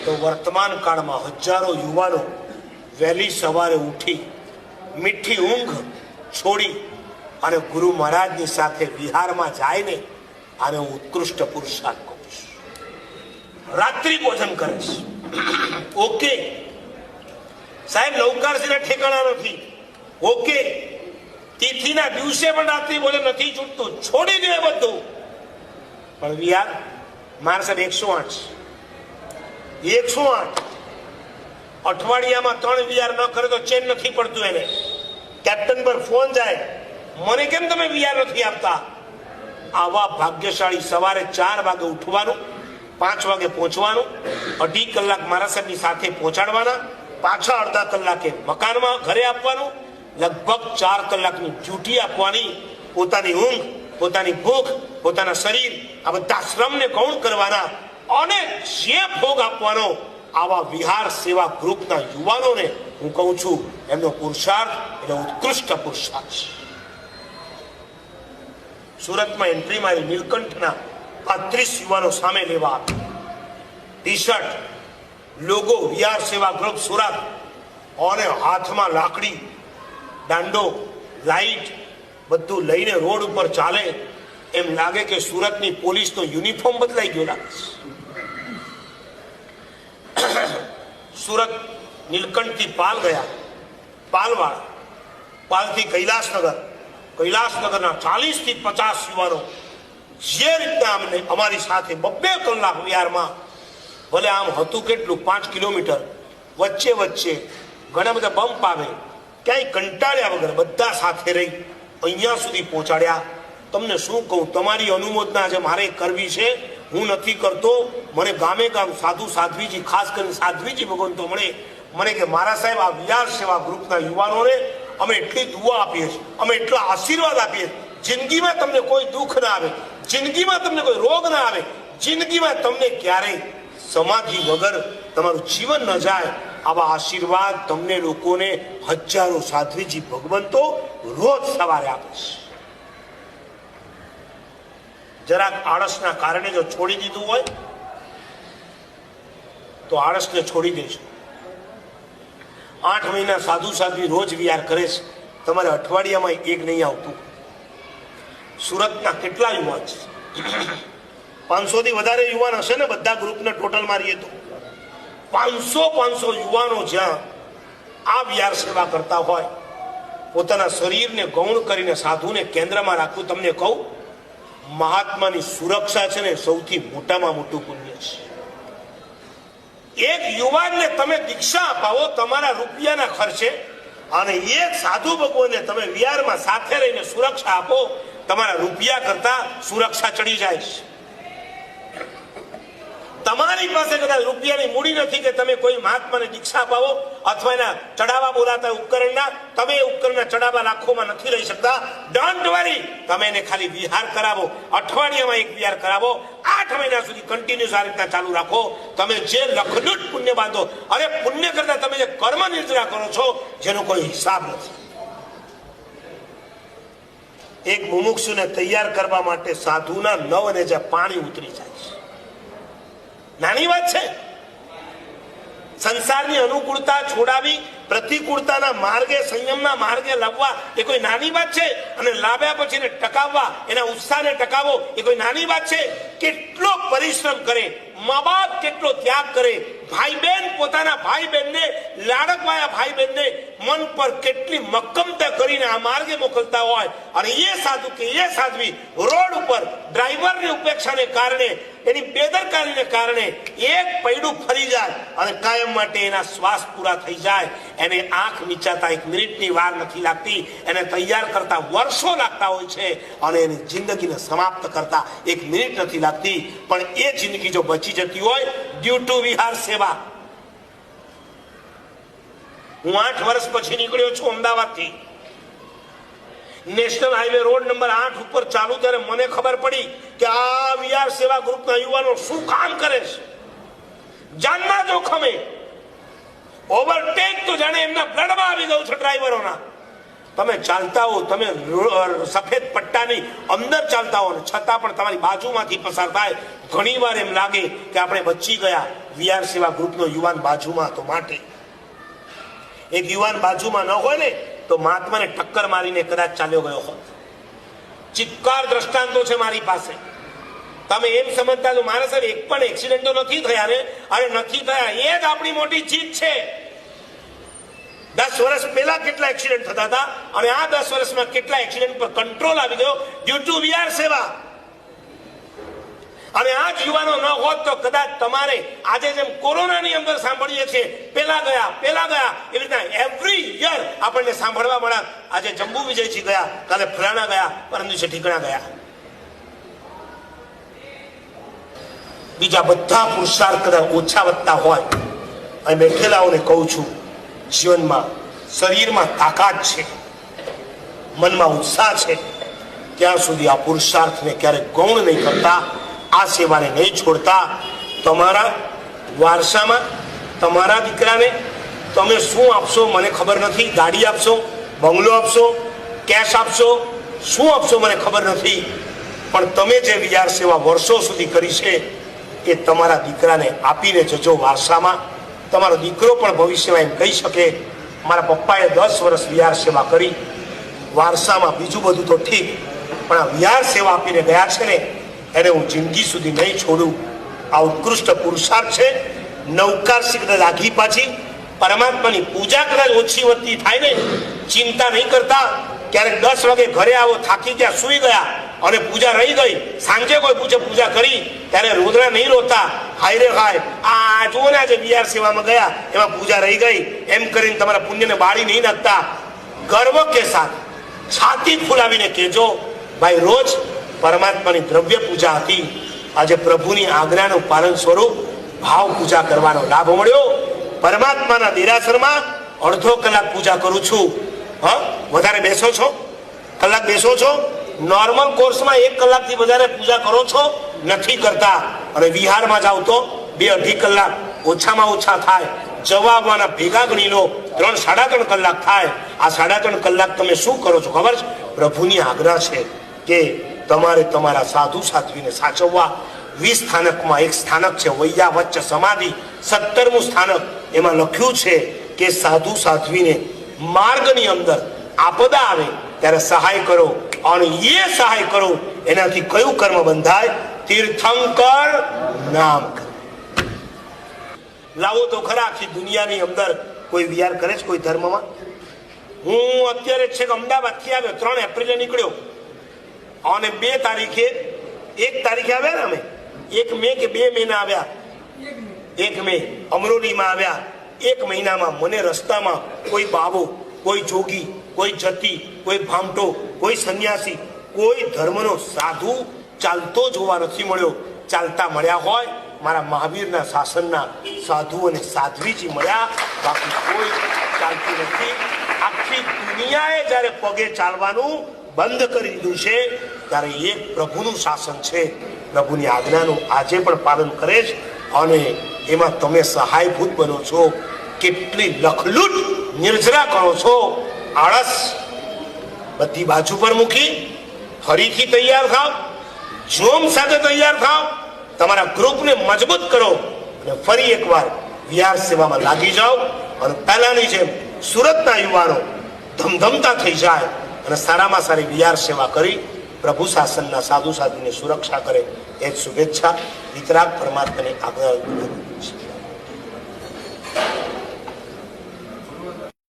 તો વર્તમાન કાળમાં હજારો યુવાનો વહેલી સવારે ઉઠી મીઠી ઊંઘ છોડી અને ગુરુ મહારાજની સાથે વિહારમાં જાય ને આને હું ઉત્કૃષ્ટ પુરુષાર્થ કહું છું. રાત્રિ ભોજન કરે છે. ઓકે સાહેબ, લૌકારસીના ઠેકાણા નથી. ઓકે, તિથિના દિવસે પણ રાત્રિ ભોજન નથી છૂટતું, છોડી દે બધું. પણ વિહાર મારા સાહેબ 108 અઠવાડિયામાં 3 વિહાર ન કરે તો ચેન નથી પડતું એને. કેપ્ટન પર ફોન જાય, મને કેમ તમે વિહાર નથી આપતા? આવા ભાગ્યશાળી સવારે 4 વાગે ઉઠવાનું, 5 વાગે પહોંચવાનું, 2.5 કલાક મારા સાહેબની સાથે પહોંચાડવાના, પાછા અડધા કલાકે મકાનમાં ઘરે આપવાનું, લગભગ 4 કલાકની ડ્યુટી આપવાની. પોતાની ઊંઘ, પોતાની ભૂખ, પોતાના શરીર, આ બધા શ્રમને ગૌણ કરવાના અને જે ભોગ આપવાનો. આવા વિહાર સેવા ગ્રુપના યુવાનોને હું કહું છું, એમનો પુરુષાર્થ એટલે ઉત્કૃષ્ટ પુરુષાર્થ છે. સુરતમાં એન્ટ્રી મારી, નીલકંઠના 35 યુવાનો સામે લેવા આવ્યા. ટી શર્ટ, લોગો, વિહાર સેવા ગ્રુપ સુરત, અને હાથમાં લાકડી, દાંડો, લાઈટ બધું લઈને રોડ ઉપર ચાલે. એમ લાગે કે સુરતની પોલીસનો યુનિફોર્મ બદલાઈ ગયો લાગે છે. સુરત નીલકંઠથી પાલ ગયા, પાલવાડ, પાલથી કૈલાસનગર, કૈલાસનગરના 40 થી 50 યુવાનો જે રીતના અમને અમારી સાથે 2 કલાક વિહારમાં, ભલે આમ હતું કેટલું 5 કિલોમીટર, વચ્ચે વચ્ચે ઘણા બધા બમ્પ આવે, ક્યાંય કંટાળ્યા વગર બધા સાથે રહી અહીંયા સુધી પહોંચાડ્યા. તમને શું કહું, તમારી અનુમોદના જે મારે કરવી છે હું નથી કરતો. મને ગામે ગામ સાધુ સાધ્વીજી, ખાસ કરીને સાધ્વીજી ભગવાન તો મને કે મારા સાહેબ આ વિહાર સેવા ગ્રુપના યુવાનોને અમે એટલી દુઆ આપીએ છીએ, અમે એટલા આશીર્વાદ આપીએ છીએ, જિંદગીમાં તમને કોઈ દુઃખ ના આવે, જિંદગીમાં તમને કોઈ રોગ ના આવે, જિંદગીમાં તમને ક્યારેય સમાધિ વગર તમારું જીવન ન જાય. આવા આશીર્વાદ તમને લોકોને હજારો સાધ્વીજી ભગવંતો રોજ સવારે આપે છે. જરાક આળસના કારણે જો છોડી દીધું હોય તો આળસને છોડી દેજો. 8 મહિના સાધુ સાધ્વી રોજ વિહાર કરે છે, તમારે અઠવાડિયામાં એક નહીં આવતું. સુરતના કેટલા યુવાન છે? 500 થી વધારે યુવાન હશે ને, બધા ગ્રુપને ટોટલ મારીએ તો 500 યુવાનો જ્યાં આ વિહાર સેવા કરતા હોય, પોતાના શરીરને ગૌણ કરીને સાધુને કેન્દ્રમાં રાખવું. તમને કહું, મહાત્માની સુરક્ષા છે ને સૌથી મોટામાં મોટું પુણ્ય છે. એક યુવાનને તમે દીક્ષા અપાવો તમારા રૂપિયાના ખર્ચે, અને એક સાધુ ભગવાનને તમે વિહારમાં સાથે રહીને સુરક્ષા આપો, તમારા રૂપિયા કરતા સુરક્ષા ચડી જાય છે. તમારી પાસે કદાચ રૂપિયાની મૂડી નથી કે તમે કોઈ મહાત્માને દીક્ષા અપાવો અથવા એના ચડાવા બોલાતા ઉપકરણના, તમે એ ઉપકરણના ચડાવા લાખોમાં નથી લઈ શકતા. ડોન્ટ વરી, તમે એને ખાલી વિહાર કરાવો, અઠવાડિયામાં એક વિહાર કરાવો, 8 મહિના સુધી કન્ટિન્યુઅસ આ રીતના ચાલુ રાખો. તમે જે લખલૂટ પુણ્ય બાંધો, અરે પુણ્ય કરતા તમે જે કર્મ નિર્જરા કરો છો જેનો કોઈ હિસાબ નથી. એક મુમુક્ષુને તૈયાર કરવા માટે સાધુના 9 ને જે પાણી ઉતરી જાય છે, નાની વાત છે. સંસારની અનુકૂળતા છોડાવી પ્રતિકૂળતાના માર્ગે, સંયમના માર્ગે લાવવા એ કોઈ નાની વાત છે? અને લાવ્યા પછી એને ટકાવવા, એના ઉત્સાહને ટકાવવો એ કોઈ નાની વાત છે? કેટલો પરિશ્રમ કરે, મા બાપ કેટલો ત્યાગ કરે, ભાઈ બહેન પોતાના ભાઈ બહેનને, લાડકવાયા ભાઈ બહેનને મન પર કેટલી મક્કમતા કરીને આ માર્ગે મોકલતા હોય, અને એ સાધુ કે એ સાધ્વી રોડ ઉપર ડ્રાઈવરની ઉપેક્ષાને કારણે, એની બેદરકારીને કારણે એક પૈડું ફરી જાય અને કાયમ માટે એના શ્વાસ પૂરા થઈ જાય. એને આંખ નીચાતા 1 મિનિટની વાર નથી લાગતી, એને તૈયાર કરતા વર્ષો લાગતા હોય છે, અને એની જિંદગીને સમાપ્ત કરતા 1 મિનિટ નથી લાગતી. પણ એ જિંદગી જો બચી જતી હોય ડ્યુ ટુ વિહાર સેવા. હું 8 વર્ષ પછી નીકળ્યો છું અમદાવાદથી. નેશનલ હાઈવે રોડ નંબર 8 ઉપર ચાલુ, ત્યારે મને ખબર પડી કે આ વિહાર સેવા ગ્રુપના યુવાનો શું કામ કરે છે. જાનના જોખમે ઓવરટેક તો જાણે એમના બ્લડમાં આવી ગયું છે ડ્રાઈવરોના. તમે ચાલતા હો, તમે સફેદ પટ્ટાની અંદર ચાલતા હો ને છતાં પણ તમારી બાજુમાંથી પસાર થાય, ઘણી વાર એમ લાગે કે આપણે બચી ગયા. વિહાર સેવા ગ્રુપનો યુવાન બાજુમાં હતો માટે એક યુવાન બાજુમાં ન હોય ને તો મહાત્માને ટક્કર મારીને કદાચ ચાલ્યો ગયો હોત. ચિક્કાર દ્રષ્ટાંતો છે મારી પાસે. તમે એમ સમજતા તો મારા સાહેબ એક પણ એક્સિડન્ટો નથી થયા ને, અરે નથી થયા એ જ આપણી મોટી જીત છે. 10 વર્ષ પહેલા કેટલા એક્સિડન્ટ થતા હતા અને આ 10 વર્ષમાં કેટલા એક્સિડન્ટ પર કંટ્રોલ આવી ગયો ડ્યુ ટુ વિહાર સેવા. અને આ જ યુવાનો ન હોત તો કદાચ તમારે આજે જેમ કોરોનાની અંદર સાંભળીએ છીએ પેલા ગયા એવી રીતના એવરી યર આપણને સાંભળવા મળ્યા. આજે જંબુ વિજયજી ગયા, કાલે ફલાણા ગયા, પરમ દિવસે ઠીકણા ગયા. બીજા બધા પુરુષાર્થ કદાચ ઓછા વધતા હોય. અને બેઠેલાઓને કહું છું, જીવનમાં શરીરમાં તાકાત છે, મનમાં ઉત્સાહ છે, ત્યાં સુધી આ પુરુષાર્થને ક્યારેક ગૌણ નહીં કરતા, આ સેવાને નહીં છોડતા. તમારા વારસામાં તમારા દીકરાને તમે શું આપશો મને ખબર નથી. ગાડી આપશો, બંગલો આપશો, કેશ આપશો, શું આપશો મને ખબર નથી. પણ તમે જે વિહાર સેવા વર્ષો સુધી કરી છે એ તમારા દીકરાને આપીને જજો વારસામાં. તમારો દીકરો પણ ભવિષ્યમાં એમ કહી શકે મારા પપ્પાએ 10 વર્ષ વિહાર સેવા કરી. વારસામાં બીજું બધું તો ઠીક, પણ આ વિહાર સેવા આપીને ગયા છે ને એને હું જિંદગી સુધી નહીં છોડું. આ ઉત્કૃષ્ટ પુરુષાર્થ છે. નવકાર શીખ લાગી પાછી પરમાત્માની પૂજા કદાચ ઓછી વધતી થાય ને, ચિંતા નહીં કરતા. ક્યારેક 10 વાગે ઘરે આવો, થાકી ગયા, સુઈ ગયા અને પૂજા રહી ગઈ, સાંજે કોઈ પૂછે પૂજા કરી, ત્યારે રુદ્ર નહીં રોતા, હાય રે હાય આ જુઓ ને આજે વિહાર સેવામાં ગયા એમાં પૂજા રહી ગઈ એમ કરીને તમારા પુણ્યને બાળી નહીં નાખતા. ગર્વ કે સાથ છાતી ફૂલાવીને કહેજો ભાઈ રોજ પરમાત્માની દ્રવ્ય પૂજા હતી, આજે પ્રભુની આજ્ઞાનું પાલન સ્વરૂપ ભાવ પૂજા કરવાનો લાભ મળ્યો. પરમાત્માના દેરાસરમાં અડધો કલાક પૂજા કરું છું. હા, વધારે બેસો છો? કલાક બેસો છો? નોર્મલ કોર્સમાં 1 કલાકથી વધારે પૂજા કરો છો? નથી કરતા. અને વિહારમાં જાવ તો 2-2.5 કલાક ઓછામાં ઓછા થાય. જવાબવાના ભેગા ગણી લો 3-3.5 કલાક થાય. આ 3.5 કલાક તમે શું કરો છો ખબર છે? પ્રભુની આજ્ઞા છે કે તમારે તમારા સાધુ સાધ્વીને સાચવવા. 20 સ્થાનકમાં એક સ્થાનક છે વૈયા વચ્ચ સમાધિ, 17મું સ્થાનક. એમાં લખ્યું છે કે સાધુ સાધ્વીને માર્ગની અંદર આપદા આવે ત્યારે સહાય કરો. અને એ સહાય કરો એનાથી કયું કર્મ બંધાય? તીર્થંકર નામ. લાવો તો ખરા આખી દુનિયાની અંદર કોઈ વિહાર કરે છે કોઈ ધર્મમાં? હું અત્યારે છે કે અમદાવાદથી આવ્યો, 3 એપ્રિલે નીકળ્યો અને 2 તારીખે 1 તારીખે આવ્યા ને અમે 1 મે કે 2 મેના આવ્યા. 1 મે અમરોલીમાં આવ્યા. 1 મહિનામાં મને રસ્તામાં કોઈ બાબો, કોઈ જોગી, કોઈ જતી, કોઈ ભામટો, કોઈ સંન્યાસી, કોઈ ધર્મનો સાધુ ચાલતો જોવા નથી મળ્યો. ચાલતા મળ્યા હોય મારા મહાવીરના શાસનના સાધુ અને સાધ્વીજી મળ્યા, બાકી કોઈ ચાલતું નથી. આખી દુનિયાએ જ્યારે પગે ચાલવાનું બંધ કરી દીધું છે ત્યારે એક પ્રભુનું શાસન છે, પ્રભુની આજ્ઞાનું આજે પણ પાલન કરે છે. અને એમાં તમે સહાયભૂત બનો છો. કેટલી લખલૂટ નિર્જરા કરો છો. આળસ બધી બાજુ પર મૂકી ફરીથી તૈયાર થાવ, જોમ સાથે તૈયાર થાવ, તમારા ગ્રુપને મજબૂત કરો અને ફરી એકવાર વિહાર સેવામાં લાગી જાઓ. અને પહેલાની જેમ સુરતના યુવાનો ધમધમતા થઈ જાય અને સારામાં સારી વિહાર સેવા કરી પ્રભુ શાસનના સાધુ સાધુની સુરક્ષા કરે એ જ શુભેચ્છા. વિતરાગ પરમાત્માની આજ્ઞા.